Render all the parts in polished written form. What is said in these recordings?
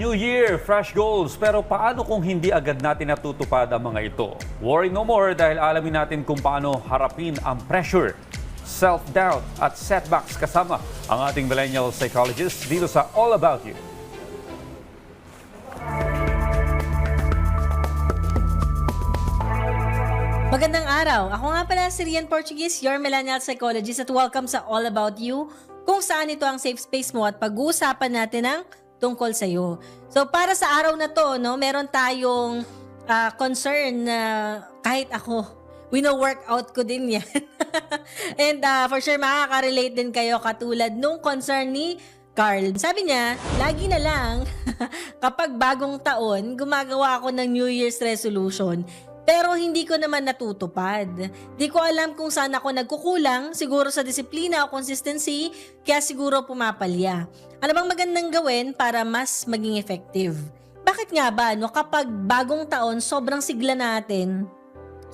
New Year, fresh goals. Pero paano kung hindi agad natin natutupad ang mga ito? Worry no more dahil alamin natin kung paano harapin ang pressure, self-doubt at setbacks kasama ang ating millennial psychologist dito sa All About You. Magandang araw. Ako nga pala si Rian Portuguese, your millennial psychologist, at welcome sa All About You, kung saan ito ang safe space mo at pag-uusapan natin ang tungkol sa iyo. So para sa araw na to, meron tayong concern na kahit ako, wino-workout ko din yan. And for sure makaka-relate din kayo katulad nung concern ni Carl. Sabi niya, lagi na lang kapag bagong taon, gumagawa ako ng New Year's resolution. Pero hindi ko naman natutupad. Di ko alam kung saan ako nagkukulang, siguro sa disiplina o consistency, kaya siguro pumapalya. Ano bang magandang gawin para mas maging effective? Bakit nga ba, kapag bagong taon, sobrang sigla natin,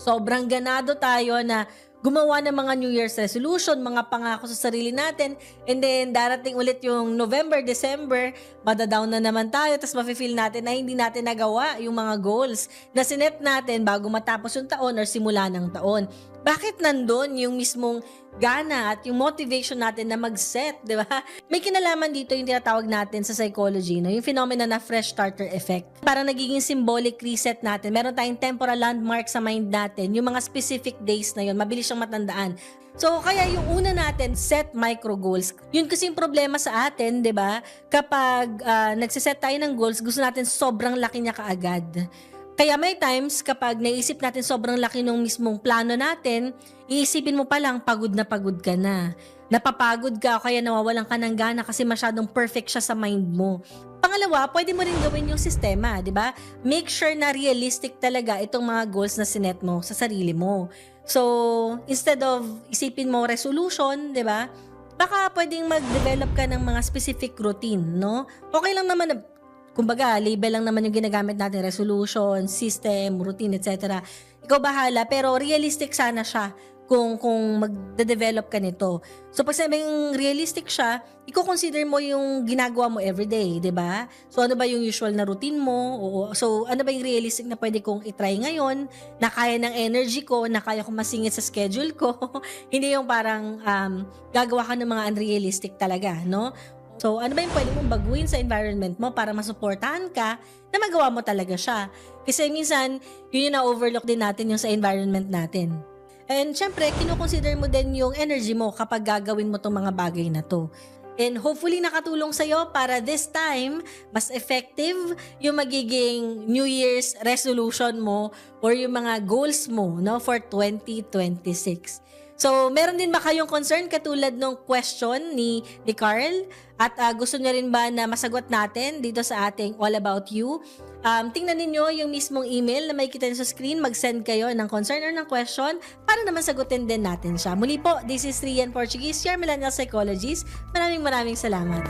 sobrang ganado tayo na gumawa ng mga New Year's resolution, mga pangako sa sarili natin, and then darating ulit yung November, December, madadown na naman tayo, tapos mafe-feel natin na hindi natin nagawa yung mga goals na sinet natin bago matapos yung taon or simula ng taon. Bakit nandun yung mismong gana at yung motivation natin na mag-set, di ba? May kinalaman dito yung tinatawag natin sa psychology, yung phenomena na fresh starter effect. Parang nagiging symbolic reset natin. Meron tayong temporal landmark sa mind natin, yung mga specific days na yun, mabilis siyang matandaan. So, kaya yung una natin, set micro goals. Yun kasi yung problema sa atin, di ba? Kapag nagsiset tayo ng goals, gusto natin sobrang laki niya kaagad. Kaya may times kapag naisip natin sobrang laki ng mismong plano natin, iisipin mo pa lang pagod ka na. Napapagod ka o kaya nawawalan ka ng gana kasi masyadong perfect siya sa mind mo. Pangalawa, pwede mo rin gawin yung sistema, di ba? Make sure na realistic talaga itong mga goals na sinet mo sa sarili mo. So, instead of isipin mo resolution, di ba? Baka pwedeng mag-develop ka ng mga specific routine, no? Okay lang naman na kumbaga, label lang naman yung ginagamit natin, resolution, system, routine, etc. Ikaw bahala, pero realistic sana siya kung magde-develop ka nito. So, pag sabing realistic siya, i-consider mo yung ginagawa mo everyday, di ba? So, ano ba yung usual na routine mo? So, ano ba yung realistic na pwede kong itry ngayon, na kaya ng energy ko, na kaya kong masingit sa schedule ko? Hindi yung parang gagawa ka ng mga unrealistic talaga, no? So, ano ba yung pwede mong baguhin sa environment mo para masuportahan ka na magawa mo talaga siya? Kasi minsan, yun yung na-overlook din natin yung sa environment natin. And syempre, kinoconsider mo din yung energy mo kapag gagawin mo tong mga bagay na to. And hopefully nakatulong sa'yo para this time, mas effective yung magiging New Year's resolution mo or yung mga goals mo, no, for 2026. So, meron din ba kayong concern katulad ng question ni Carl? At gusto niya rin ba na masagot natin dito sa ating All About You? Tingnan ninyo yung mismong email na makikita niyo sa screen. Mag-send kayo ng concern or ng question para naman sagutin din natin siya. Muli po, this is Rian Portuguese, your millennial psychologist. Maraming salamat.